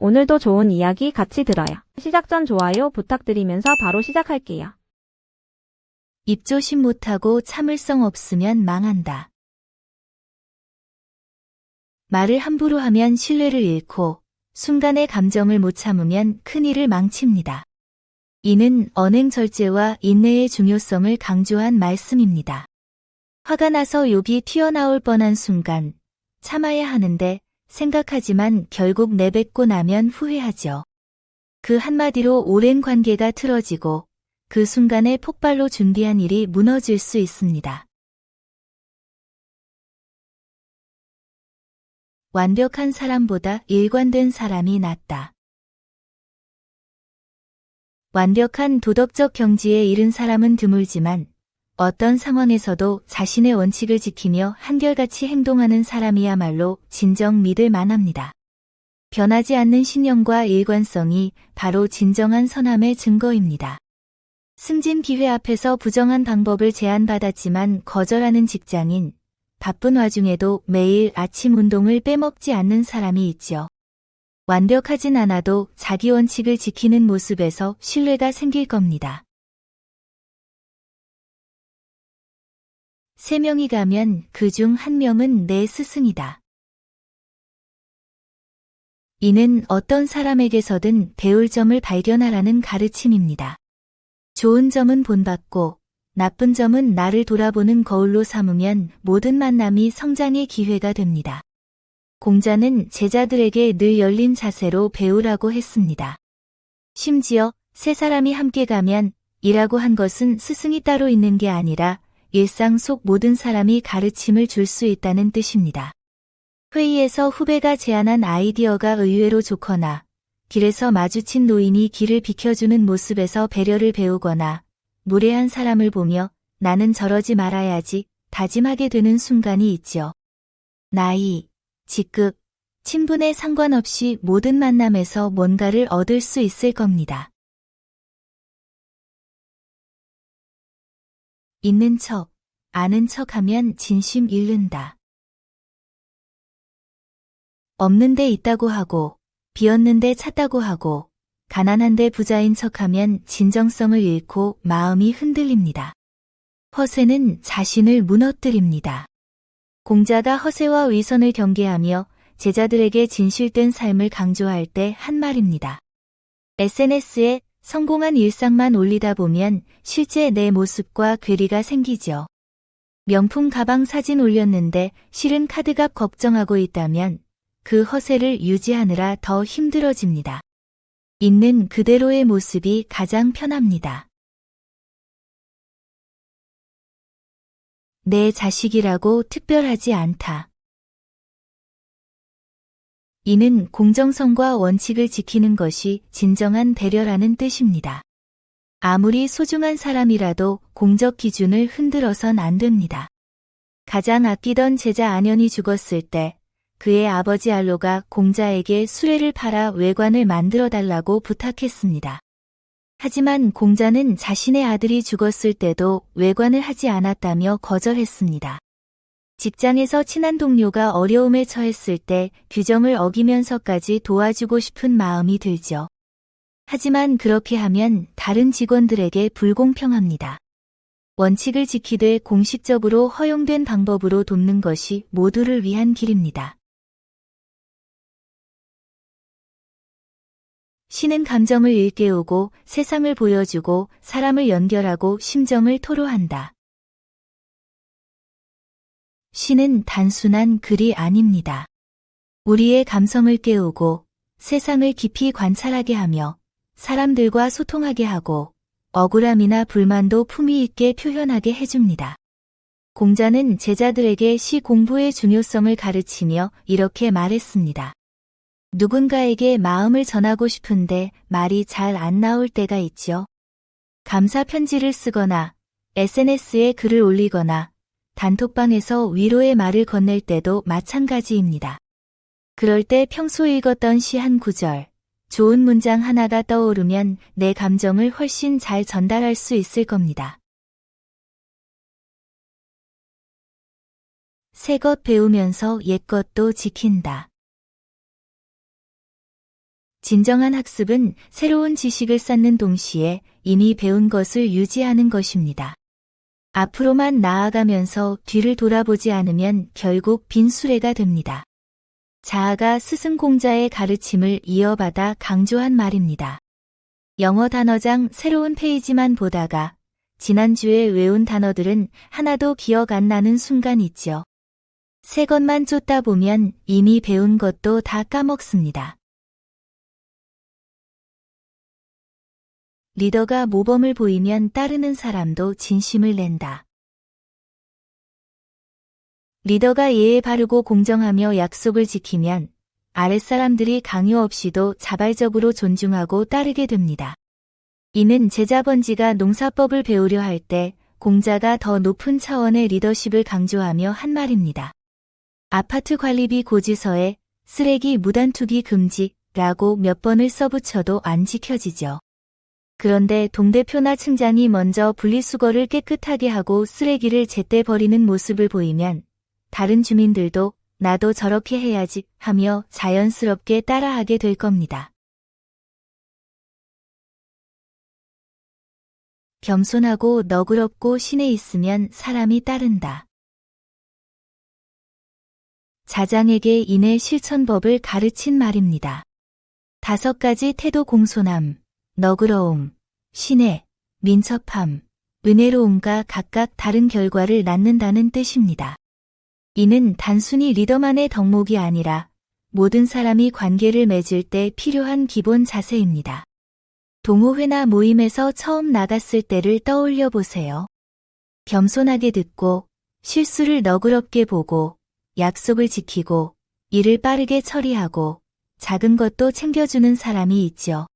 오늘도 좋은 이야기 같이 들어요. 시작 전 좋아요 부탁드리면서 바로 시작할게요. 입조심 못하고 참을성 없으면 망한다. 말을 함부로 하면 신뢰를 잃고 순간의 감정을 못 참으면 큰일을 망칩니다. 이는 언행절제와 인내의 중요성을 강조한 말씀입니다. 화가 나서 욕이 튀어나올 뻔한 순간 참아야 하는데 생각하지만 결국 내뱉고 나면 후회하죠. 그 한마디로 오랜 관계가 틀어지고 그 순간에 폭발로 준비한 일이 무너질 수 있습니다. 완벽한 사람보다 일관된 사람이 낫다. 완벽한 도덕적 경지에 이른 사람은 드물지만 어떤 상황에서도 자신의 원칙을 지키며 한결같이 행동하는 사람이야말로 진정 믿을 만합니다. 변하지 않는 신념과 일관성이 바로 진정한 선함의 증거입니다. 승진 기회 앞에서 부정한 방법을 제안받았지만 거절하는 직장인, 바쁜 와중에도 매일 아침 운동을 빼먹지 않는 사람이 있죠. 완벽하진 않아도 자기 원칙을 지키는 모습에서 신뢰가 생길 겁니다. 3명이 가면 그중 1명은 내 스승이다. 이는 어떤 사람에게서든 배울 점을 발견하라는 가르침입니다. 좋은 점은 본받고 나쁜 점은 나를 돌아보는 거울로 삼으면 모든 만남이 성장의 기회가 됩니다. 공자는 제자들에게 늘 열린 자세로 배우라고 했습니다. 심지어 3사람이 함께 가면 이라고 한 것은 스승이 따로 있는 게 아니라 일상 속 모든 사람이 가르침을 줄 수 있다는 뜻입니다. 회의에서 후배가 제안한 아이디어가 의외로 좋거나 길에서 마주친 노인이 길을 비켜주는 모습에서 배려를 배우거나 무례한 사람을 보며 나는 저러지 말아야지 다짐하게 되는 순간이 있죠. 나이, 직급, 친분에 상관없이 모든 만남에서 뭔가를 얻을 수 있을 겁니다. 있는 척, 아는 척하면 진심 잃는다. 없는데 있다고 하고, 비었는데 찾다고 하고, 가난한데 부자인 척하면 진정성을 잃고 마음이 흔들립니다. 허세는 자신을 무너뜨립니다. 공자가 허세와 위선을 경계하며 제자들에게 진실된 삶을 강조할 때 한 말입니다. SNS에 성공한 일상만 올리다 보면 실제 내 모습과 괴리가 생기죠. 명품 가방 사진 올렸는데 실은 카드값 걱정하고 있다면 그 허세를 유지하느라 더 힘들어집니다. 있는 그대로의 모습이 가장 편합니다. 내 자식이라고 특별하지 않다. 이는 공정성과 원칙을 지키는 것이 진정한 배려라는 뜻입니다. 아무리 소중한 사람이라도 공적 기준을 흔들어선 안 됩니다. 가장 아끼던 제자 안현이 죽었을 때 그의 아버지 알로가 공자에게 수레를 팔아 외관을 만들어 달라고 부탁했습니다. 하지만 공자는 자신의 아들이 죽었을 때도 외관을 하지 않았다며 거절했습니다. 직장에서 친한 동료가 어려움에 처했을 때 규정을 어기면서까지 도와주고 싶은 마음이 들죠. 하지만 그렇게 하면 다른 직원들에게 불공평합니다. 원칙을 지키되 공식적으로 허용된 방법으로 돕는 것이 모두를 위한 길입니다. 신은 감정을 일깨우고 세상을 보여주고 사람을 연결하고 심정을 토로한다. 신은 단순한 글이 아닙니다. 우리의 감성을 깨우고 세상을 깊이 관찰하게 하며 사람들과 소통하게 하고 억울함이나 불만도 품위 있게 표현하게 해줍니다. 공자는 제자들에게 시 공부의 중요성을 가르치며 이렇게 말했습니다. 누군가에게 마음을 전하고 싶은데 말이 잘 안 나올 때가 있죠. 감사 편지를 쓰거나 SNS에 글을 올리거나 단톡방에서 위로의 말을 건넬 때도 마찬가지입니다. 그럴 때 평소 읽었던 시 한 구절, 좋은 문장 하나가 떠오르면 내 감정을 훨씬 잘 전달할 수 있을 겁니다. 새 것 배우면서 옛 것도 지킨다. 진정한 학습은 새로운 지식을 쌓는 동시에 이미 배운 것을 유지하는 것입니다. 앞으로만 나아가면서 뒤를 돌아보지 않으면 결국 빈 수레가 됩니다. 자아가 스승 공자의 가르침을 이어받아 강조한 말입니다. 영어 단어장 새로운 페이지만 보다가 지난주에 외운 단어들은 하나도 기억 안 나는 순간 있죠. 새 것만 쫓다 보면 이미 배운 것도 다 까먹습니다. 리더가 모범을 보이면 따르는 사람도 진심을 낸다. 리더가 예에 바르고 공정하며 약속을 지키면 아랫사람들이 강요 없이도 자발적으로 존중하고 따르게 됩니다. 이는 제자 번지가 농사법을 배우려 할 때 공자가 더 높은 차원의 리더십을 강조하며 한 말입니다. 아파트 관리비 고지서에 쓰레기 무단 투기 금지라고 몇 번을 써붙여도 안 지켜지죠. 그런데 동대표나 층장이 먼저 분리수거를 깨끗하게 하고 쓰레기를 제때 버리는 모습을 보이면 다른 주민들도 나도 저렇게 해야지 하며 자연스럽게 따라하게 될 겁니다. 겸손하고 너그럽고 신에 있으면 사람이 따른다. 자장에게 인의 실천법을 가르친 말입니다. 5가지 태도 공손함, 너그러움, 신의, 민첩함, 은혜로움과 각각 다른 결과를 낳는다는 뜻입니다. 이는 단순히 리더만의 덕목이 아니라 모든 사람이 관계를 맺을 때 필요한 기본 자세입니다. 동호회나 모임에서 처음 나갔을 때를 떠올려 보세요. 겸손하게 듣고 실수를 너그럽게 보고 약속을 지키고 일을 빠르게 처리하고 작은 것도 챙겨주는 사람이 있죠.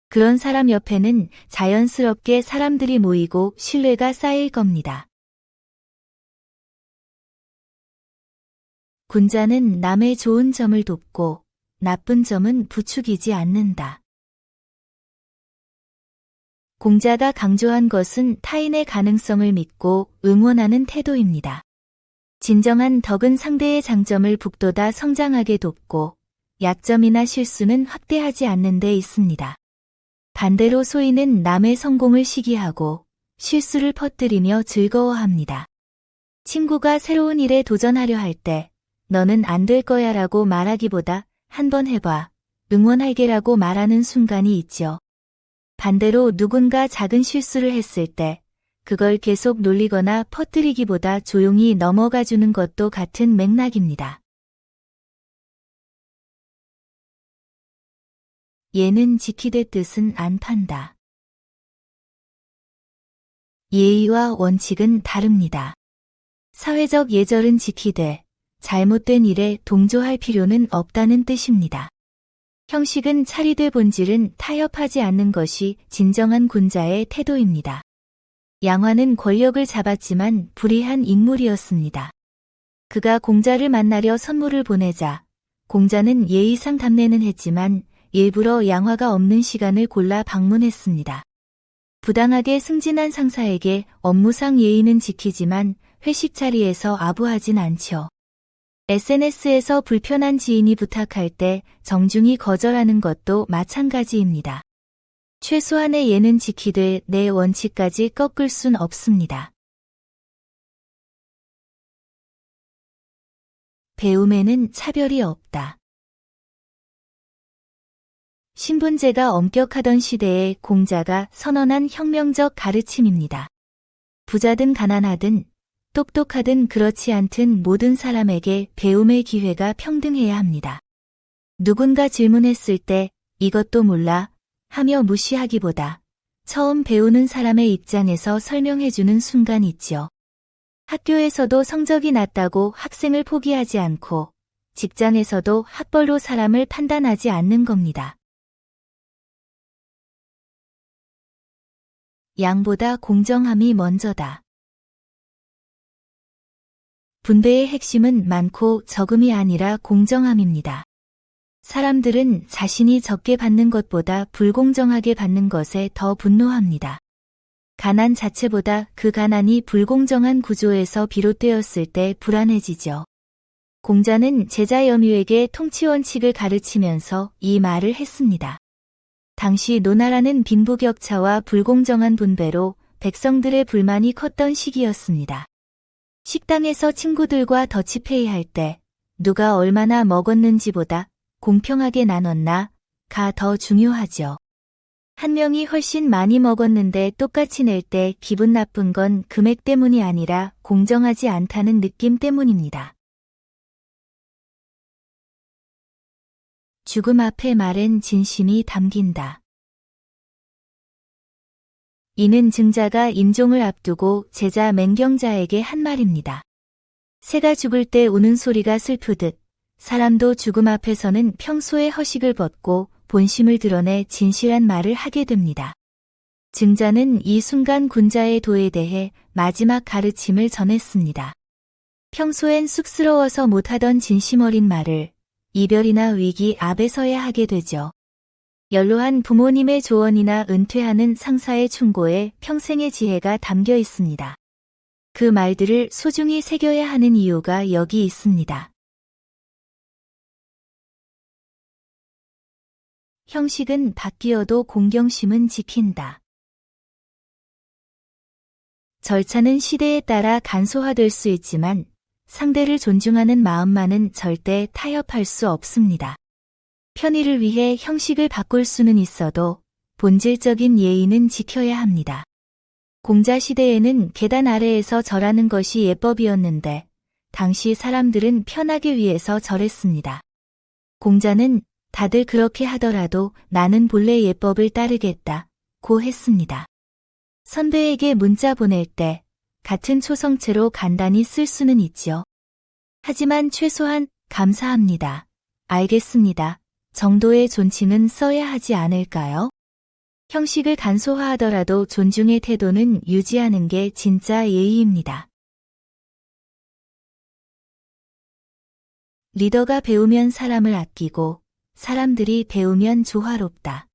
그런 사람 옆에는 자연스럽게 사람들이 모이고 신뢰가 쌓일 겁니다. 군자는 남의 좋은 점을 돕고 나쁜 점은 부추기지 않는다. 공자가 강조한 것은 타인의 가능성을 믿고 응원하는 태도입니다. 진정한 덕은 상대의 장점을 북돋아 성장하게 돕고 약점이나 실수는 확대하지 않는 데 있습니다. 반대로 소인은 남의 성공을 시기하고 실수를 퍼뜨리며 즐거워합니다. 친구가 새로운 일에 도전하려 할 때 너는 안 될 거야 라고 말하기보다 한번 해봐, 응원할게라고 말하는 순간이 있죠. 반대로 누군가 작은 실수를 했을 때 그걸 계속 놀리거나 퍼뜨리기보다 조용히 넘어가 주는 것도 같은 맥락입니다. 예는 지키되 뜻은 안 판다. 예의와 원칙은 다릅니다. 사회적 예절은 지키되 잘못된 일에 동조할 필요는 없다는 뜻입니다. 형식은 차리되 본질은 타협하지 않는 것이 진정한 군자의 태도입니다. 양화는 권력을 잡았지만 불의한 인물이었습니다. 그가 공자를 만나려 선물을 보내자 공자는 예의상 답례는 했지만 일부러 양화가 없는 시간을 골라 방문했습니다. 부당하게 승진한 상사에게 업무상 예의는 지키지만 회식 자리에서 아부하진 않죠. SNS에서 불편한 지인이 부탁할 때 정중히 거절하는 것도 마찬가지입니다. 최소한의 예는 지키되 내 원칙까지 꺾을 순 없습니다. 배움에는 차별이 없다. 신분제가 엄격하던 시대에 공자가 선언한 혁명적 가르침입니다. 부자든 가난하든 똑똑하든 그렇지 않든 모든 사람에게 배움의 기회가 평등해야 합니다. 누군가 질문했을 때 이것도 몰라 하며 무시하기보다 처음 배우는 사람의 입장에서 설명해주는 순간 있죠. 학교에서도 성적이 낮다고 학생을 포기하지 않고 직장에서도 학벌로 사람을 판단하지 않는 겁니다. 양보다 공정함이 먼저다. 분배의 핵심은 많고 적음이 아니라 공정함입니다. 사람들은 자신이 적게 받는 것보다 불공정하게 받는 것에 더 분노합니다. 가난 자체보다 그 가난이 불공정한 구조에서 비롯되었을 때 불안해지죠. 공자는 제자 염유에게 통치 원칙을 가르치면서 이 말을 했습니다. 당시 노나라는 빈부격차와 불공정한 분배로 백성들의 불만이 컸던 시기였습니다. 식당에서 친구들과 더치페이할 때 누가 얼마나 먹었는지보다 공평하게 나눴나가 더 중요하죠. 한 명이 훨씬 많이 먹었는데 똑같이 낼 때 기분 나쁜 건 금액 때문이 아니라 공정하지 않다는 느낌 때문입니다. 죽음 앞의 말엔 진심이 담긴다. 이는 증자가 임종을 앞두고 제자 맹경자에게 한 말입니다. 새가 죽을 때 우는 소리가 슬프듯 사람도 죽음 앞에서는 평소의 허식을 벗고 본심을 드러내 진실한 말을 하게 됩니다. 증자는 이 순간 군자의 도에 대해 마지막 가르침을 전했습니다. 평소엔 쑥스러워서 못하던 진심 어린 말을 이별이나 위기 앞에서야 하게 되죠. 연로한 부모님의 조언이나 은퇴하는 상사의 충고에 평생의 지혜가 담겨 있습니다. 그 말들을 소중히 새겨야 하는 이유가 여기 있습니다. 형식은 바뀌어도 공경심은 지킨다. 절차는 시대에 따라 간소화될 수 있지만 상대를 존중하는 마음만은 절대 타협할 수 없습니다. 편의를 위해 형식을 바꿀 수는 있어도 본질적인 예의는 지켜야 합니다. 공자 시대에는 계단 아래에서 절하는 것이 예법이었는데 당시 사람들은 편하기 위해서 절했습니다. 공자는 다들 그렇게 하더라도 나는 본래 예법을 따르겠다고 했습니다. 선배에게 문자 보낼 때 같은 초성체로 간단히 쓸 수는 있죠. 하지만 최소한 감사합니다. 알겠습니다. 정도의 존칭은 써야 하지 않을까요? 형식을 간소화하더라도 존중의 태도는 유지하는 게 진짜 예의입니다. 리더가 배우면 사람을 아끼고 사람들이 배우면 조화롭다.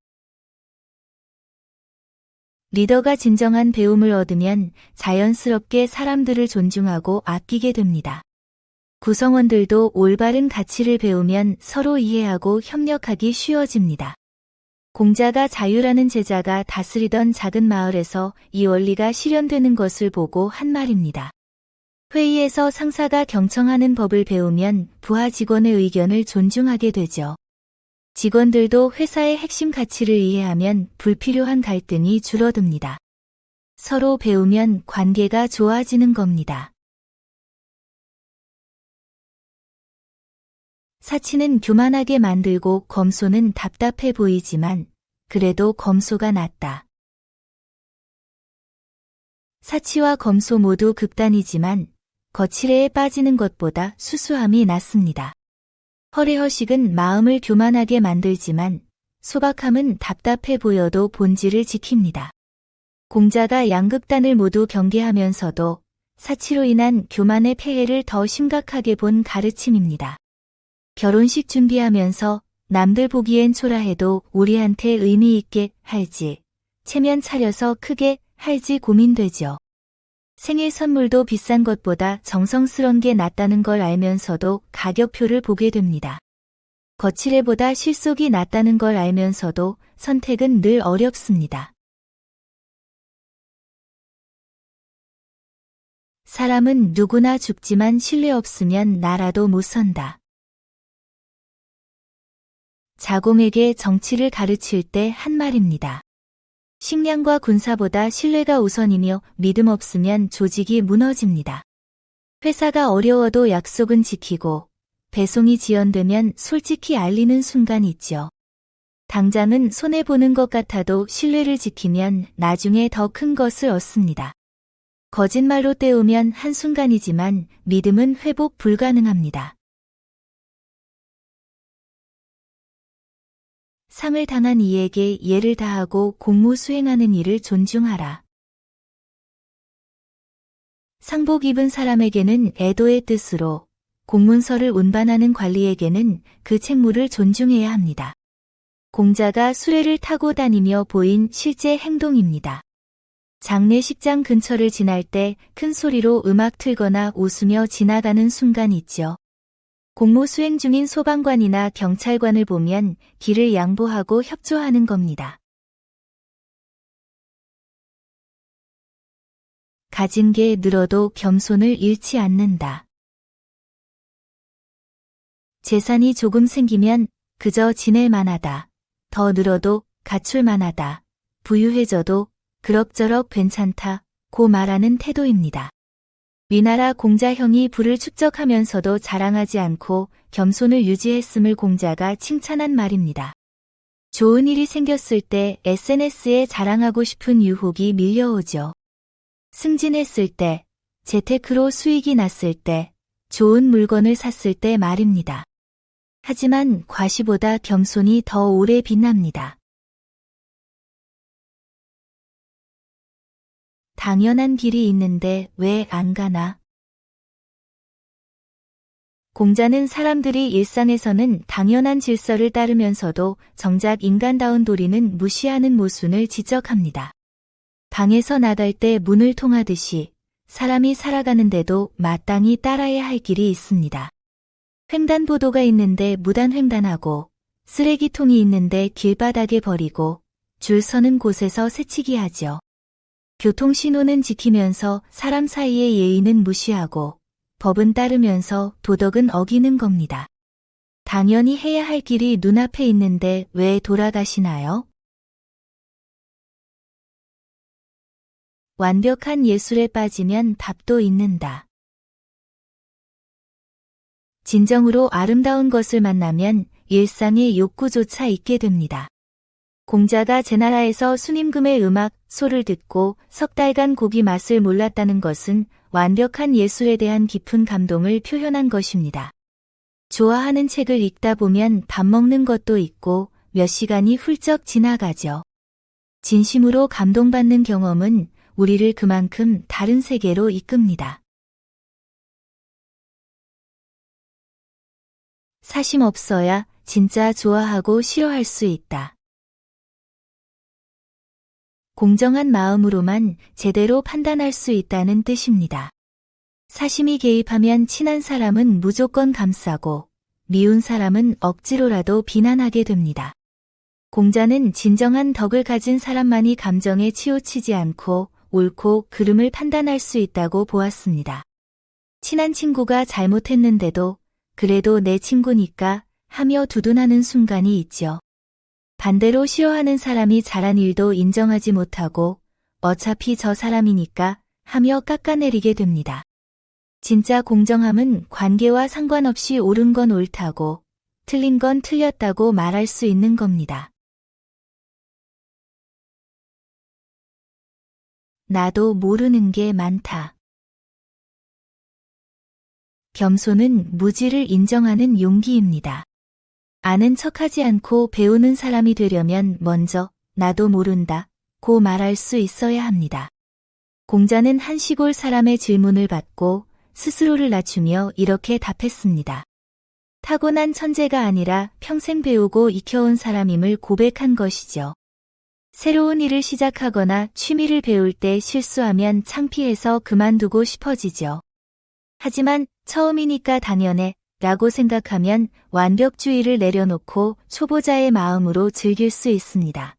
리더가 진정한 배움을 얻으면 자연스럽게 사람들을 존중하고 아끼게 됩니다. 구성원들도 올바른 가치를 배우면 서로 이해하고 협력하기 쉬워집니다. 공자가 자유라는 제자가 다스리던 작은 마을에서 이 원리가 실현되는 것을 보고 한 말입니다. 회의에서 상사가 경청하는 법을 배우면 부하 직원의 의견을 존중하게 되죠. 직원들도 회사의 핵심 가치를 이해하면 불필요한 갈등이 줄어듭니다. 서로 배우면 관계가 좋아지는 겁니다. 사치는 교만하게 만들고 검소는 답답해 보이지만 그래도 검소가 낫다. 사치와 검소 모두 극단이지만 거칠애에 빠지는 것보다 수수함이 낫습니다. 허례허식은 마음을 교만하게 만들지만 소박함은 답답해 보여도 본질을 지킵니다. 공자가 양극단을 모두 경계하면서도 사치로 인한 교만의 폐해를 더 심각하게 본 가르침입니다. 결혼식 준비하면서 남들 보기엔 초라해도 우리한테 의미 있게 할지, 체면 차려서 크게 할지 고민되죠. 생일 선물도 비싼 것보다 정성스런 게 낫다는 걸 알면서도 가격표를 보게 됩니다. 거칠애보다 실속이 낫다는 걸 알면서도 선택은 늘 어렵습니다. 사람은 누구나 죽지만 신뢰 없으면 나라도 못 선다. 자공에게 정치를 가르칠 때 한 말입니다. 식량과 군사보다 신뢰가 우선이며 믿음 없으면 조직이 무너집니다. 회사가 어려워도 약속은 지키고 배송이 지연되면 솔직히 알리는 순간 있죠. 당장은 손해보는 것 같아도 신뢰를 지키면 나중에 더 큰 것을 얻습니다. 거짓말로 때우면 한순간이지만 믿음은 회복 불가능합니다. 상을 당한 이에게 예를 다하고 공무 수행하는 이를 존중하라. 상복 입은 사람에게는 애도의 뜻으로, 공문서를 운반하는 관리에게는 그 책무를 존중해야 합니다. 공자가 수레를 타고 다니며 보인 실제 행동입니다. 장례식장 근처를 지날 때 큰 소리로 음악 틀거나 웃으며 지나가는 순간 있죠. 공모 수행 중인 소방관이나 경찰관을 보면 길을 양보하고 협조하는 겁니다. 가진 게 늘어도 겸손을 잃지 않는다. 재산이 조금 생기면 그저 지낼 만하다. 더 늘어도 갖출 만하다. 부유해져도 그럭저럭 괜찮다. 고 말하는 태도입니다. 위나라 공자형이 부를 축적하면서도 자랑하지 않고 겸손을 유지했음을 공자가 칭찬한 말입니다. 좋은 일이 생겼을 때 SNS에 자랑하고 싶은 유혹이 밀려오죠. 승진했을 때, 재테크로 수익이 났을 때, 좋은 물건을 샀을 때 말입니다. 하지만 과시보다 겸손이 더 오래 빛납니다. 당연한 길이 있는데 왜 안 가나? 공자는 사람들이 일상에서는 당연한 질서를 따르면서도 정작 인간다운 도리는 무시하는 모순을 지적합니다. 방에서 나갈 때 문을 통하듯이 사람이 살아가는데도 마땅히 따라야 할 길이 있습니다. 횡단보도가 있는데 무단 횡단하고, 쓰레기통이 있는데 길바닥에 버리고, 줄 서는 곳에서 새치기 하죠. 교통신호는 지키면서 사람 사이의 예의는 무시하고, 법은 따르면서 도덕은 어기는 겁니다. 당연히 해야 할 길이 눈앞에 있는데 왜 돌아가시나요? 완벽한 예술에 빠지면 답도 잊는다. 진정으로 아름다운 것을 만나면 일상의 욕구조차 잊게 됩니다. 공자가 제나라에서 순임금의 음악, 소를 듣고 석 달간 고기 맛을 몰랐다는 것은 완벽한 예술에 대한 깊은 감동을 표현한 것입니다. 좋아하는 책을 읽다 보면 밥 먹는 것도 있고 몇 시간이 훌쩍 지나가죠. 진심으로 감동받는 경험은 우리를 그만큼 다른 세계로 이끕니다. 사심 없어야 진짜 좋아하고 싫어할 수 있다. 공정한 마음으로만 제대로 판단할 수 있다는 뜻입니다. 사심이 개입하면 친한 사람은 무조건 감싸고 미운 사람은 억지로라도 비난하게 됩니다. 공자는 진정한 덕을 가진 사람만이 감정에 치우치지 않고 옳고 그름을 판단할 수 있다고 보았습니다. 친한 친구가 잘못했는데도 그래도 내 친구니까 하며 두둔하는 순간이 있죠. 반대로 싫어하는 사람이 잘한 일도 인정하지 못하고 어차피 저 사람이니까 하며 깎아내리게 됩니다. 진짜 공정함은 관계와 상관없이 옳은 건 옳다고 틀린 건 틀렸다고 말할 수 있는 겁니다. 나도 모르는 게 많다. 겸손은 무지를 인정하는 용기입니다. 아는 척하지 않고 배우는 사람이 되려면 먼저 나도 모른다 고 말할 수 있어야 합니다. 공자는 한 시골 사람의 질문을 받고 스스로를 낮추며 이렇게 답했습니다. 타고난 천재가 아니라 평생 배우고 익혀온 사람임을 고백한 것이죠. 새로운 일을 시작하거나 취미를 배울 때 실수하면 창피해서 그만두고 싶어지죠. 하지만 처음이니까 당연해 라고 생각하면 완벽주의를 내려놓고 초보자의 마음으로 즐길 수 있습니다.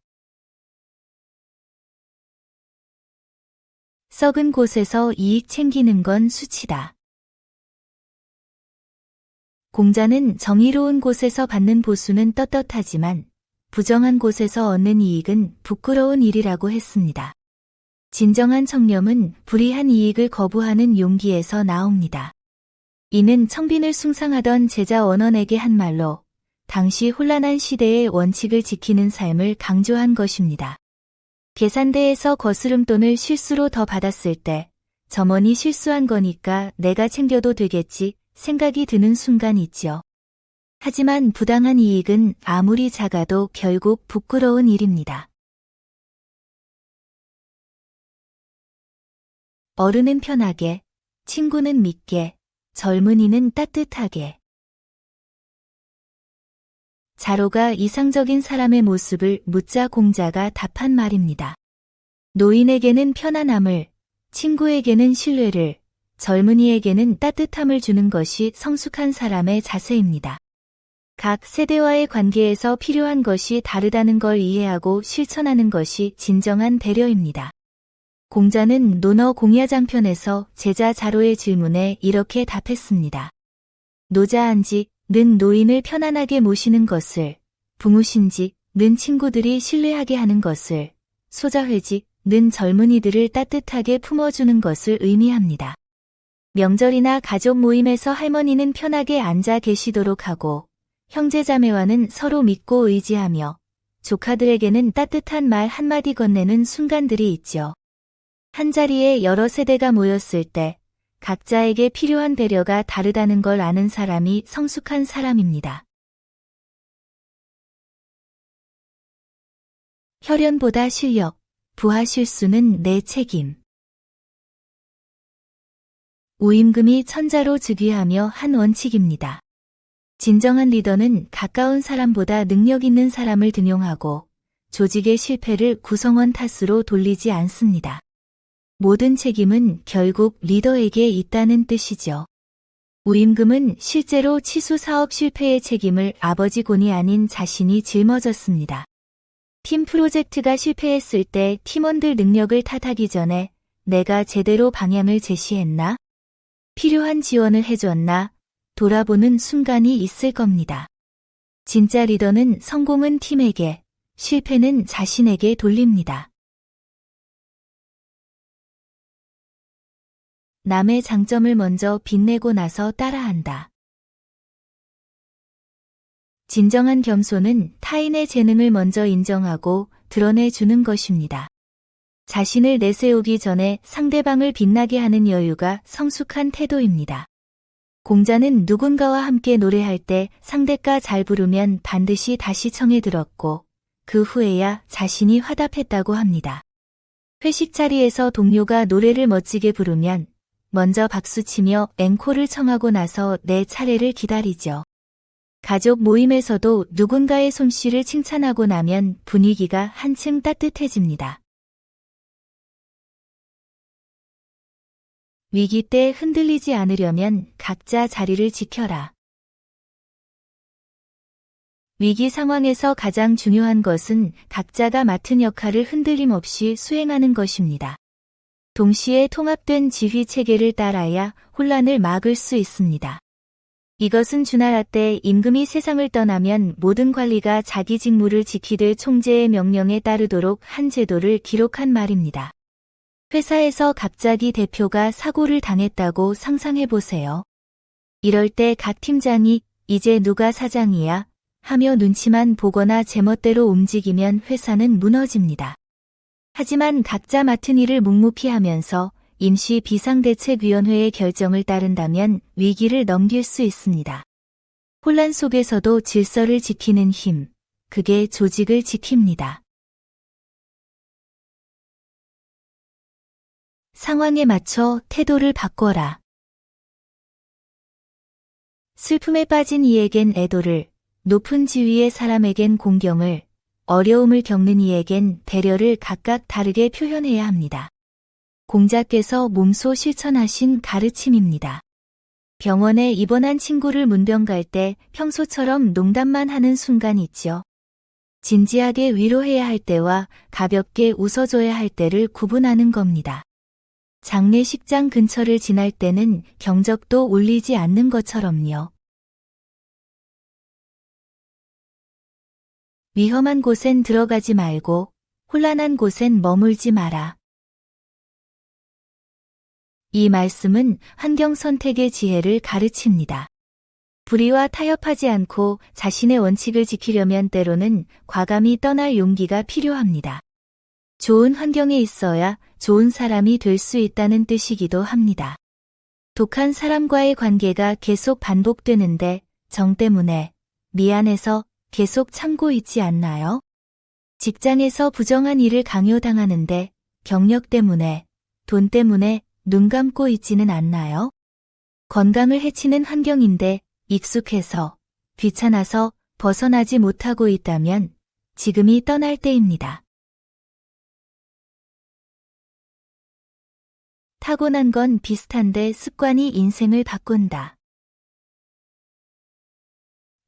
썩은 곳에서 이익 챙기는 건 수치다. 공자는 정의로운 곳에서 받는 보수는 떳떳하지만 부정한 곳에서 얻는 이익은 부끄러운 일이라고 했습니다. 진정한 청렴은 불이한 이익을 거부하는 용기에서 나옵니다. 이는 청빈을 숭상하던 제자 원원에게 한 말로 당시 혼란한 시대의 원칙을 지키는 삶을 강조한 것입니다. 계산대에서 거스름돈을 실수로 더 받았을 때 점원이 실수한 거니까 내가 챙겨도 되겠지 생각이 드는 순간 있죠. 하지만 부당한 이익은 아무리 작아도 결국 부끄러운 일입니다. 어른은 편하게, 친구는 믿게, 젊은이는 따뜻하게. 자로가 이상적인 사람의 모습을 묻자 공자가 답한 말입니다. 노인에게는 편안함을, 친구에게는 신뢰를, 젊은이에게는 따뜻함을 주는 것이 성숙한 사람의 자세입니다. 각 세대와의 관계에서 필요한 것이 다르다는 걸 이해하고 실천하는 것이 진정한 배려입니다. 공자는 논어 공야장편에서 제자 자로의 질문에 이렇게 답했습니다. 노자한지,는 노인을 편안하게 모시는 것을, 부무신지,는 친구들이 신뢰하게 하는 것을, 소자회지,는 젊은이들을 따뜻하게 품어주는 것을 의미합니다. 명절이나 가족 모임에서 할머니는 편하게 앉아 계시도록 하고, 형제자매와는 서로 믿고 의지하며, 조카들에게는 따뜻한 말 한마디 건네는 순간들이 있죠. 한자리에 여러 세대가 모였을 때 각자에게 필요한 배려가 다르다는 걸 아는 사람이 성숙한 사람입니다. 혈연보다 실력, 부하 실수는 내 책임. 우임금이 천자로 즉위하며 한 원칙입니다. 진정한 리더는 가까운 사람보다 능력 있는 사람을 등용하고 조직의 실패를 구성원 탓으로 돌리지 않습니다. 모든 책임은 결국 리더에게 있다는 뜻이죠. 우임금은 실제로 치수 사업 실패의 책임을 아버지 곤이 아닌 자신이 짊어졌습니다. 팀 프로젝트가 실패했을 때 팀원들 능력을 탓하기 전에 내가 제대로 방향을 제시했나? 필요한 지원을 해줬나? 돌아보는 순간이 있을 겁니다. 진짜 리더는 성공은 팀에게, 실패는 자신에게 돌립니다. 남의 장점을 먼저 빛내고 나서 따라한다. 진정한 겸손은 타인의 재능을 먼저 인정하고 드러내주는 것입니다. 자신을 내세우기 전에 상대방을 빛나게 하는 여유가 성숙한 태도입니다. 공자는 누군가와 함께 노래할 때 상대가 잘 부르면 반드시 다시 청해 들었고 그 후에야 자신이 화답했다고 합니다. 회식 자리에서 동료가 노래를 멋지게 부르면 먼저 박수치며 앵콜을 청하고 나서 내 차례를 기다리죠. 가족 모임에서도 누군가의 솜씨를 칭찬하고 나면 분위기가 한층 따뜻해집니다. 위기 때 흔들리지 않으려면 각자 자리를 지켜라. 위기 상황에서 가장 중요한 것은 각자가 맡은 역할을 흔들림 없이 수행하는 것입니다. 동시에 통합된 지휘 체계를 따라야 혼란을 막을 수 있습니다. 이것은 주나라 때 임금이 세상을 떠나면 모든 관리가 자기 직무를 지키되 총재의 명령에 따르도록 한 제도를 기록한 말입니다. 회사에서 갑자기 대표가 사고를 당했다고 상상해보세요. 이럴 때 각 팀장이 이제 누가 사장이야? 하며 눈치만 보거나 제멋대로 움직이면 회사는 무너집니다. 하지만 각자 맡은 일을 묵묵히 하면서 임시 비상대책위원회의 결정을 따른다면 위기를 넘길 수 있습니다. 혼란 속에서도 질서를 지키는 힘, 그게 조직을 지킵니다. 상황에 맞춰 태도를 바꿔라. 슬픔에 빠진 이에겐 애도를, 높은 지위의 사람에겐 공경을, 어려움을 겪는 이에겐 배려를 각각 다르게 표현해야 합니다. 공자께서 몸소 실천하신 가르침입니다. 병원에 입원한 친구를 문병 갈 때 평소처럼 농담만 하는 순간 있죠. 진지하게 위로해야 할 때와 가볍게 웃어줘야 할 때를 구분하는 겁니다. 장례식장 근처를 지날 때는 경적도 울리지 않는 것처럼요. 위험한 곳엔 들어가지 말고 혼란한 곳엔 머물지 마라. 이 말씀은 환경 선택의 지혜를 가르칩니다. 불의와 타협하지 않고 자신의 원칙을 지키려면 때로는 과감히 떠날 용기가 필요합니다. 좋은 환경에 있어야 좋은 사람이 될 수 있다는 뜻이기도 합니다. 독한 사람과의 관계가 계속 반복되는데 정 때문에 미안해서 계속 참고 있지 않나요? 직장에서 부정한 일을 강요당하는데 경력 때문에, 돈 때문에 눈 감고 있지는 않나요? 건강을 해치는 환경인데 익숙해서, 귀찮아서 벗어나지 못하고 있다면 지금이 떠날 때입니다. 타고난 건 비슷한데 습관이 인생을 바꾼다.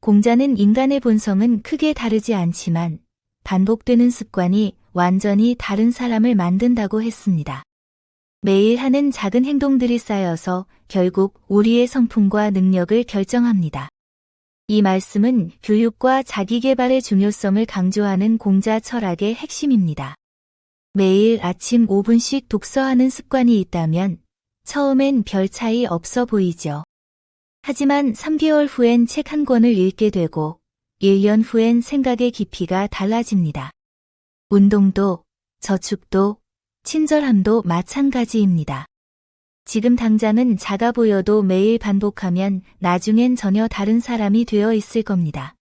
공자는 인간의 본성은 크게 다르지 않지만 반복되는 습관이 완전히 다른 사람을 만든다고 했습니다. 매일 하는 작은 행동들이 쌓여서 결국 우리의 성품과 능력을 결정합니다. 이 말씀은 교육과 자기계발의 중요성을 강조하는 공자 철학의 핵심입니다. 매일 아침 5분씩 독서하는 습관이 있다면 처음엔 별 차이 없어 보이죠. 하지만 3개월 후엔 책 한 권을 읽게 되고 1년 후엔 생각의 깊이가 달라집니다. 운동도, 저축도, 친절함도 마찬가지입니다. 지금 당장은 작아 보여도 매일 반복하면 나중엔 전혀 다른 사람이 되어 있을 겁니다.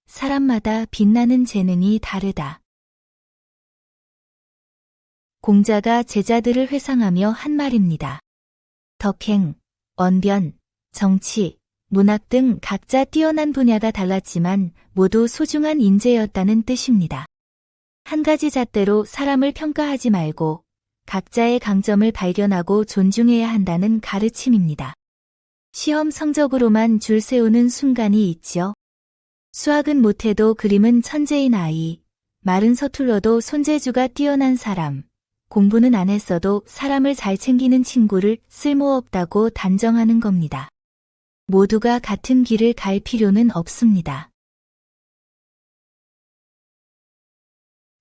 사람마다 빛나는 재능이 다르다. 공자가 제자들을 회상하며 한 말입니다. 덕행, 언변, 정치, 문학 등 각자 뛰어난 분야가 달랐지만 모두 소중한 인재였다는 뜻입니다. 한 가지 잣대로 사람을 평가하지 말고 각자의 강점을 발견하고 존중해야 한다는 가르침입니다. 시험 성적으로만 줄 세우는 순간이 있죠. 수학은 못해도 그림은 천재인 아이, 말은 서툴러도 손재주가 뛰어난 사람, 공부는 안 했어도 사람을 잘 챙기는 친구를 쓸모없다고 단정하는 겁니다. 모두가 같은 길을 갈 필요는 없습니다.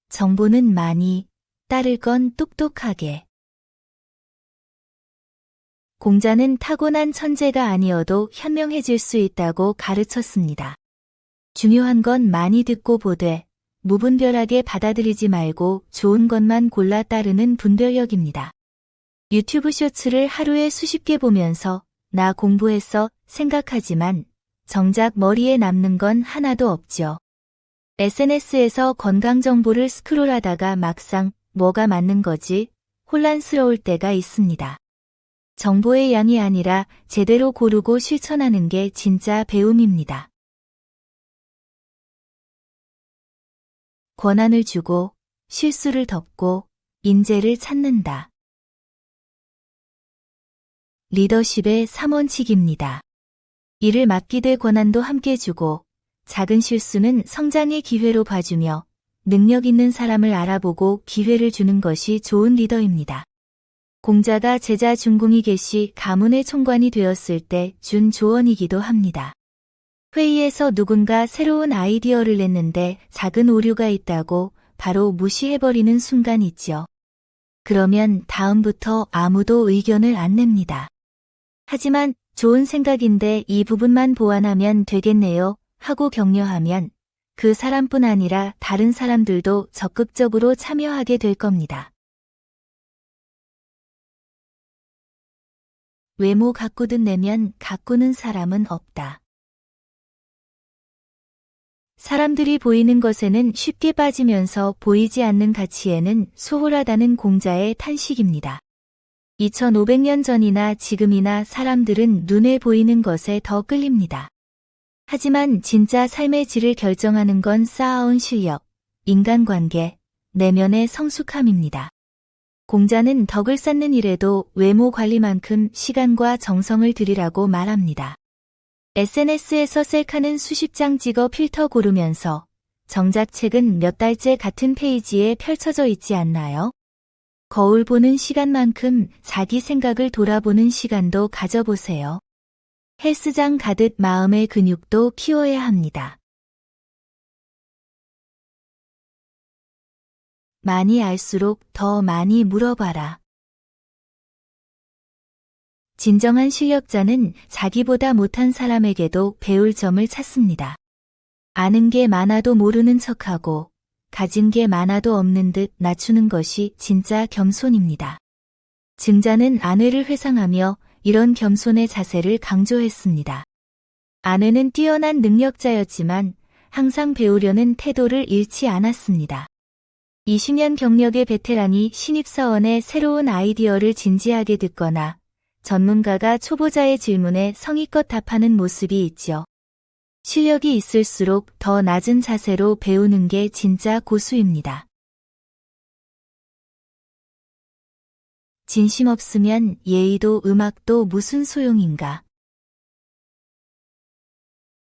정보는 많이, 따를 건 똑똑하게. 공자는 타고난 천재가 아니어도 현명해질 수 있다고 가르쳤습니다. 중요한 건 많이 듣고 보되 무분별하게 받아들이지 말고 좋은 것만 골라 따르는 분별력입니다. 유튜브 쇼츠를 하루에 수십 개 보면서 나 공부했어 생각하지만 정작 머리에 남는 건 하나도 없죠. SNS에서 건강 정보를 스크롤하다가 막상 뭐가 맞는 거지 혼란스러울 때가 있습니다. 정보의 양이 아니라 제대로 고르고 실천하는 게 진짜 배움입니다. 권한을 주고 실수를 덮고 인재를 찾는다. 리더십의 3원칙입니다. 일을 맡기되 권한도 함께 주고 작은 실수는 성장의 기회로 봐주며 능력 있는 사람을 알아보고 기회를 주는 것이 좋은 리더입니다. 공자가 제자 중궁이 계시 가문의 총관이 되었을 때 준 조언이기도 합니다. 회의에서 누군가 새로운 아이디어를 냈는데 작은 오류가 있다고 바로 무시해버리는 순간 있죠. 그러면 다음부터 아무도 의견을 안 냅니다. 하지만 좋은 생각인데 이 부분만 보완하면 되겠네요 하고 격려하면 그 사람뿐 아니라 다른 사람들도 적극적으로 참여하게 될 겁니다. 외모 가꾸듯 내면 가꾸는 사람은 없다. 사람들이 보이는 것에는 쉽게 빠지면서 보이지 않는 가치에는 소홀하다는 공자의 탄식입니다. 2500년 전이나 지금이나 사람들은 눈에 보이는 것에 더 끌립니다. 하지만 진짜 삶의 질을 결정하는 건 쌓아온 실력, 인간관계, 내면의 성숙함입니다. 공자는 덕을 쌓는 일에도 외모 관리만큼 시간과 정성을 들이라고 말합니다. SNS에서 셀카는 수십 장 찍어 필터 고르면서 정작 책은 몇 달째 같은 페이지에 펼쳐져 있지 않나요? 거울 보는 시간만큼 자기 생각을 돌아보는 시간도 가져보세요. 헬스장 가듯 마음의 근육도 키워야 합니다. 많이 알수록 더 많이 물어봐라. 진정한 실력자는 자기보다 못한 사람에게도 배울 점을 찾습니다. 아는 게 많아도 모르는 척하고 가진 게 많아도 없는 듯 낮추는 것이 진짜 겸손입니다. 증자는 아내를 회상하며 이런 겸손의 자세를 강조했습니다. 아내는 뛰어난 능력자였지만 항상 배우려는 태도를 잃지 않았습니다. 20년 경력의 베테랑이 신입사원의 새로운 아이디어를 진지하게 듣거나 전문가가 초보자의 질문에 성의껏 답하는 모습이 있죠. 실력이 있을수록 더 낮은 자세로 배우는 게 진짜 고수입니다. 진심 없으면 예의도 음악도 무슨 소용인가.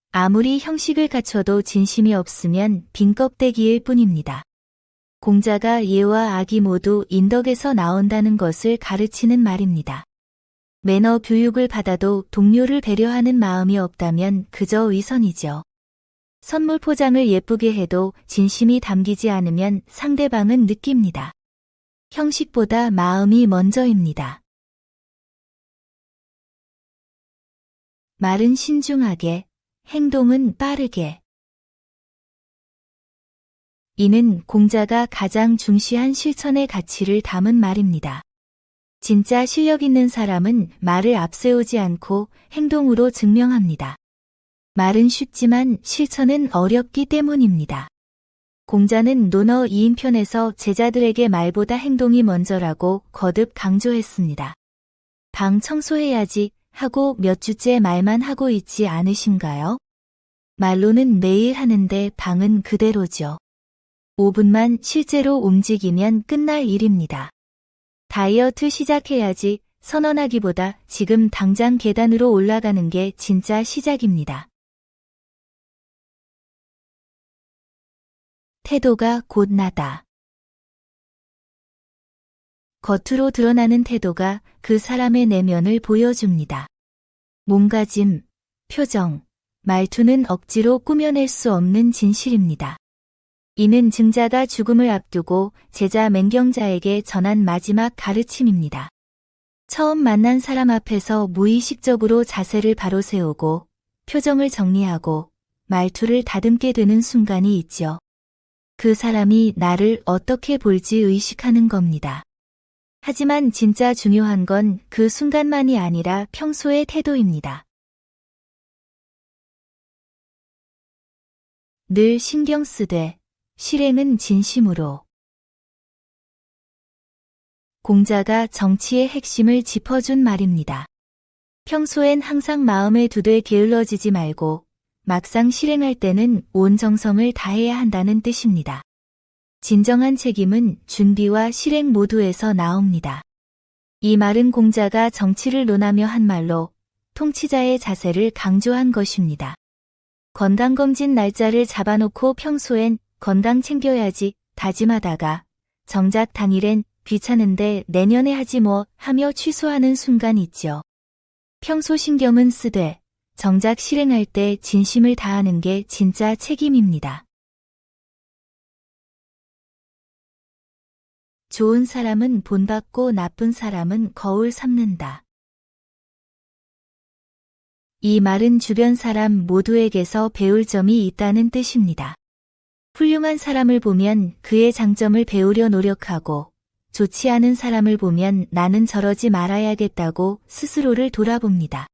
아무리 형식을 갖춰도 진심이 없으면 빈 껍데기일 뿐입니다. 공자가 예와 악이 모두 인덕에서 나온다는 것을 가르치는 말입니다. 매너 교육을 받아도 동료를 배려하는 마음이 없다면 그저 위선이죠. 선물 포장을 예쁘게 해도 진심이 담기지 않으면 상대방은 느낍니다. 형식보다 마음이 먼저입니다. 말은 신중하게, 행동은 빠르게. 이는 공자가 가장 중시한 실천의 가치를 담은 말입니다. 진짜 실력 있는 사람은 말을 앞세우지 않고 행동으로 증명합니다. 말은 쉽지만 실천은 어렵기 때문입니다. 공자는 논어 2인편에서 제자들에게 말보다 행동이 먼저라고 거듭 강조했습니다. 방 청소해야지 하고 몇 주째 말만 하고 있지 않으신가요? 말로는 매일 하는데 방은 그대로죠. 5분만 실제로 움직이면 끝날 일입니다. 다이어트 시작해야지 선언하기보다 지금 당장 계단으로 올라가는 게 진짜 시작입니다. 태도가 곧 나다. 겉으로 드러나는 태도가 그 사람의 내면을 보여줍니다. 몸가짐, 표정, 말투는 억지로 꾸며낼 수 없는 진실입니다. 이는 증자가 죽음을 앞두고 제자 맹경자에게 전한 마지막 가르침입니다. 처음 만난 사람 앞에서 무의식적으로 자세를 바로 세우고 표정을 정리하고 말투를 다듬게 되는 순간이 있죠. 그 사람이 나를 어떻게 볼지 의식하는 겁니다. 하지만 진짜 중요한 건 그 순간만이 아니라 평소의 태도입니다. 늘 신경 쓰되 실행은 진심으로. 공자가 정치의 핵심을 짚어준 말입니다. 평소엔 항상 마음에 두되 게을러지지 말고 막상 실행할 때는 온 정성을 다해야 한다는 뜻입니다. 진정한 책임은 준비와 실행 모두에서 나옵니다. 이 말은 공자가 정치를 논하며 한 말로 통치자의 자세를 강조한 것입니다. 건강검진 날짜를 잡아놓고 평소엔 건강 챙겨야지 다짐하다가 정작 당일엔 귀찮은데 내년에 하지 뭐 하며 취소하는 순간 있죠. 평소 신경은 쓰되 정작 실행할 때 진심을 다하는 게 진짜 책임입니다. 좋은 사람은 본받고 나쁜 사람은 거울 삼는다. 이 말은 주변 사람 모두에게서 배울 점이 있다는 뜻입니다. 훌륭한 사람을 보면 그의 장점을 배우려 노력하고 좋지 않은 사람을 보면 나는 저러지 말아야겠다고 스스로를 돌아봅니다.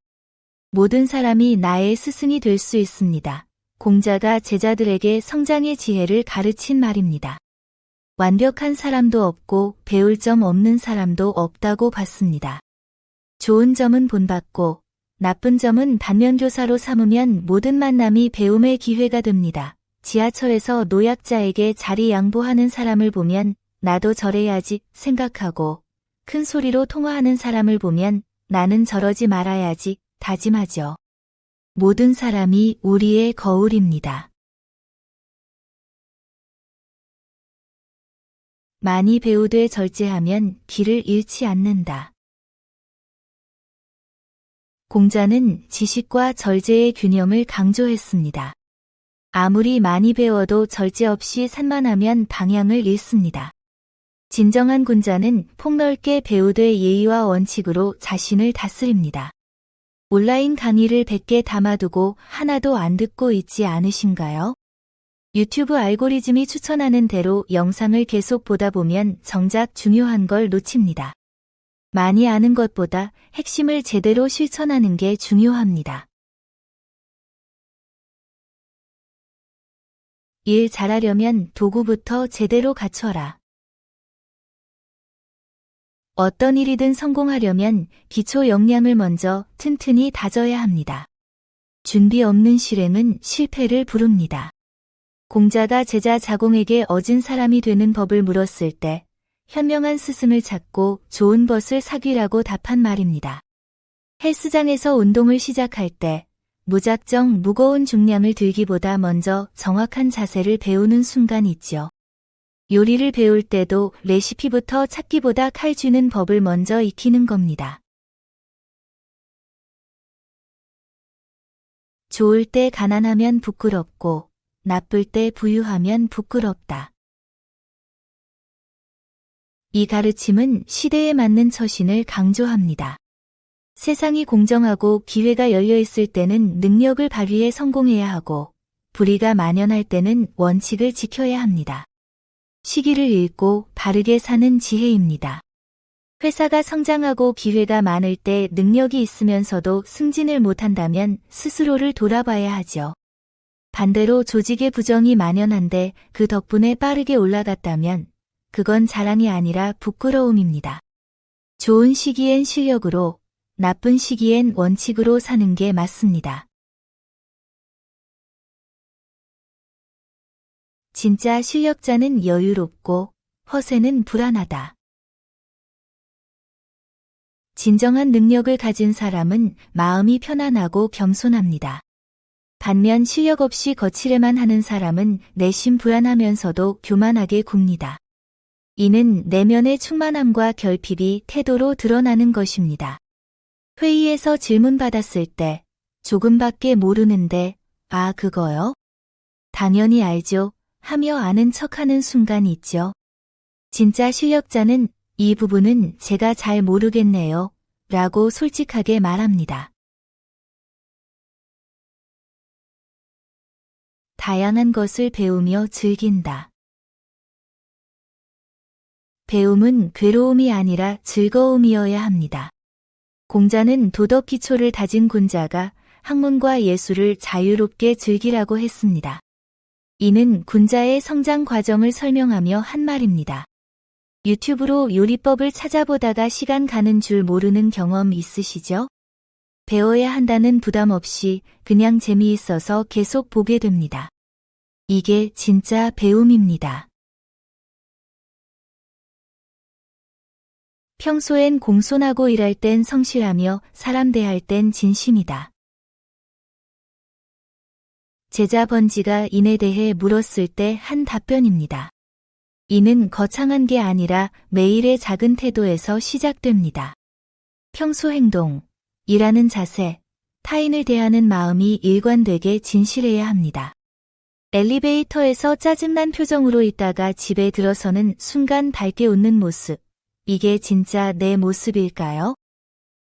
모든 사람이 나의 스승이 될 수 있습니다. 공자가 제자들에게 성장의 지혜를 가르친 말입니다. 완벽한 사람도 없고 배울 점 없는 사람도 없다고 봤습니다. 좋은 점은 본받고 나쁜 점은 반면교사로 삼으면 모든 만남이 배움의 기회가 됩니다. 지하철에서 노약자에게 자리 양보하는 사람을 보면 나도 저래야지 생각하고 큰 소리로 통화하는 사람을 보면 나는 저러지 말아야지 다짐하죠. 모든 사람이 우리의 거울입니다. 많이 배우되 절제하면 길을 잃지 않는다. 공자는 지식과 절제의 균형을 강조했습니다. 아무리 많이 배워도 절제 없이 산만하면 방향을 잃습니다. 진정한 군자는 폭넓게 배우되 예의와 원칙으로 자신을 다스립니다. 온라인 강의를 100개 담아두고 하나도 안 듣고 있지 않으신가요? 유튜브 알고리즘이 추천하는 대로 영상을 계속 보다 보면 정작 중요한 걸 놓칩니다. 많이 아는 것보다 핵심을 제대로 실천하는 게 중요합니다. 일 잘하려면 도구부터 제대로 갖춰라. 어떤 일이든 성공하려면 기초 역량을 먼저 튼튼히 다져야 합니다. 준비 없는 실행은 실패를 부릅니다. 공자가 제자 자공에게 어진 사람이 되는 법을 물었을 때 현명한 스승을 찾고 좋은 벗을 사귀라고 답한 말입니다. 헬스장에서 운동을 시작할 때 무작정 무거운 중량을 들기보다 먼저 정확한 자세를 배우는 순간 있죠. 요리를 배울 때도 레시피부터 찾기보다 칼 쥐는 법을 먼저 익히는 겁니다. 좋을 때 가난하면 부끄럽고 나쁠 때 부유하면 부끄럽다. 이 가르침은 시대에 맞는 처신을 강조합니다. 세상이 공정하고 기회가 열려 있을 때는 능력을 발휘해 성공해야 하고, 불의가 만연할 때는 원칙을 지켜야 합니다. 시기를 읽고 바르게 사는 지혜입니다. 회사가 성장하고 기회가 많을 때 능력이 있으면서도 승진을 못한다면 스스로를 돌아봐야 하죠. 반대로 조직의 부정이 만연한데 그 덕분에 빠르게 올라갔다면 그건 자랑이 아니라 부끄러움입니다. 좋은 시기엔 실력으로, 나쁜 시기엔 원칙으로 사는 게 맞습니다. 진짜 실력자는 여유롭고 허세는 불안하다. 진정한 능력을 가진 사람은 마음이 편안하고 겸손합니다. 반면 실력 없이 거칠에만 하는 사람은 내심 불안하면서도 교만하게 굽니다. 이는 내면의 충만함과 결핍이 태도로 드러나는 것입니다. 회의에서 질문받았을 때 조금밖에 모르는데 아 그거요? 당연히 알죠 하며 아는 척하는 순간이 있죠. 진짜 실력자는 이 부분은 제가 잘 모르겠네요 라고 솔직하게 말합니다. 다양한 것을 배우며 즐긴다. 배움은 괴로움이 아니라 즐거움이어야 합니다. 공자는 도덕 기초를 다진 군자가 학문과 예술을 자유롭게 즐기라고 했습니다. 이는 군자의 성장 과정을 설명하며 한 말입니다. 유튜브로 요리법을 찾아보다가 시간 가는 줄 모르는 경험 있으시죠? 배워야 한다는 부담 없이 그냥 재미있어서 계속 보게 됩니다. 이게 진짜 배움입니다. 평소엔 공손하고 일할 땐 성실하며 사람 대할 땐 진심이다. 제자 번지가 인에 대해 물었을 때 한 답변입니다. 이는 거창한 게 아니라 매일의 작은 태도에서 시작됩니다. 평소 행동, 일하는 자세, 타인을 대하는 마음이 일관되게 진실해야 합니다. 엘리베이터에서 짜증난 표정으로 있다가 집에 들어서는 순간 밝게 웃는 모습. 이게 진짜 내 모습일까요?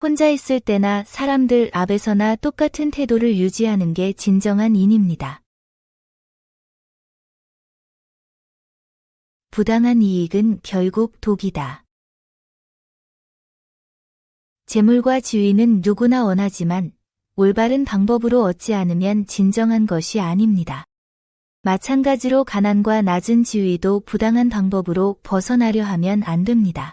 혼자 있을 때나 사람들 앞에서나 똑같은 태도를 유지하는 게 진정한 인입니다. 부당한 이익은 결국 독이다. 재물과 지위는 누구나 원하지만 올바른 방법으로 얻지 않으면 진정한 것이 아닙니다. 마찬가지로 가난과 낮은 지위도 부당한 방법으로 벗어나려 하면 안 됩니다.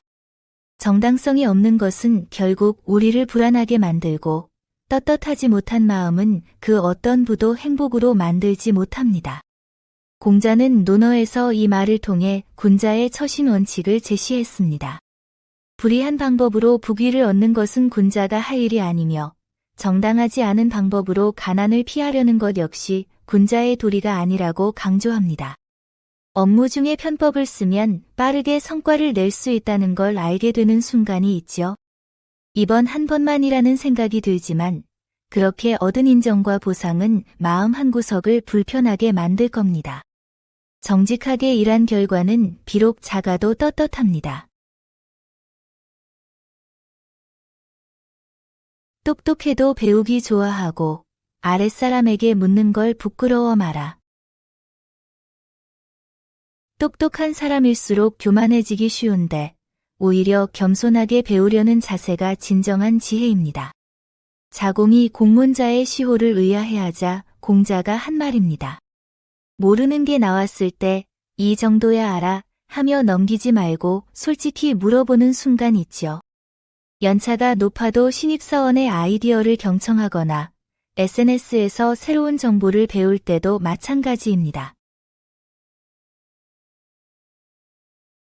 정당성이 없는 것은 결국 우리를 불안하게 만들고 떳떳하지 못한 마음은 그 어떤 부도 행복으로 만들지 못합니다. 공자는 논어에서 이 말을 통해 군자의 처신 원칙을 제시했습니다. 불의한 방법으로 부귀를 얻는 것은 군자가 할 일이 아니며 정당하지 않은 방법으로 가난을 피하려는 것 역시 군자의 도리가 아니라고 강조합니다. 업무 중에 편법을 쓰면 빠르게 성과를 낼 수 있다는 걸 알게 되는 순간이 있죠. 이번 한 번만이라는 생각이 들지만 그렇게 얻은 인정과 보상은 마음 한구석을 불편하게 만들 겁니다. 정직하게 일한 결과는 비록 작아도 떳떳합니다. 똑똑해도 배우기 좋아하고 아랫사람에게 묻는 걸 부끄러워 마라. 똑똑한 사람일수록 교만해지기 쉬운데 오히려 겸손하게 배우려는 자세가 진정한 지혜입니다. 자공이 공문자의 시호를 의아해하자 공자가 한 말입니다. 모르는 게 나왔을 때 이 정도야 알아 하며 넘기지 말고 솔직히 물어보는 순간 있죠. 연차가 높아도 신입사원의 아이디어를 경청하거나 SNS에서 새로운 정보를 배울 때도 마찬가지입니다.